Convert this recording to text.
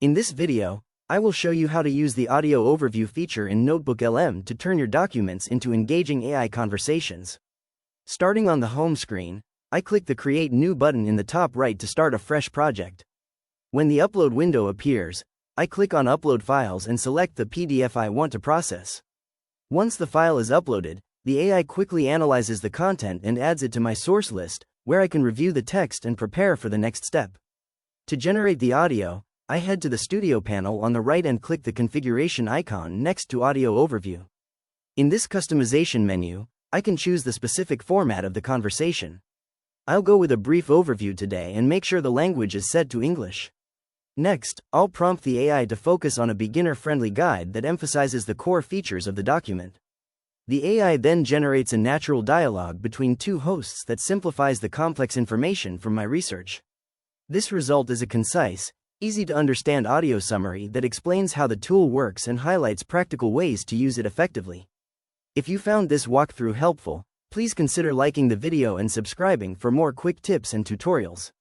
In this video, I will show you how to use the audio overview feature in NotebookLM to turn your documents into engaging AI conversations. Starting on the home screen, I click the Create New button in the top right to start a fresh project. When the upload window appears, I click on Upload Files and select the PDF I want to process. Once the file is uploaded, the AI quickly analyzes the content and adds it to my source list, where I can review the text and prepare for the next step. To generate the audio, I head to the Studio panel on the right and click the configuration icon next to Audio Overview. In this customization menu, I can choose the specific format of the conversation. I'll go with a brief overview today and make sure the language is set to English. Next, I'll prompt the AI to focus on a beginner-friendly guide that emphasizes the core features of the document. The AI then generates a natural dialogue between two hosts that simplifies the complex information from my research. This result is a concise, easy-to-understand audio summary that explains how the tool works and highlights practical ways to use it effectively. If you found this walkthrough helpful, please consider liking the video and subscribing for more quick tips and tutorials.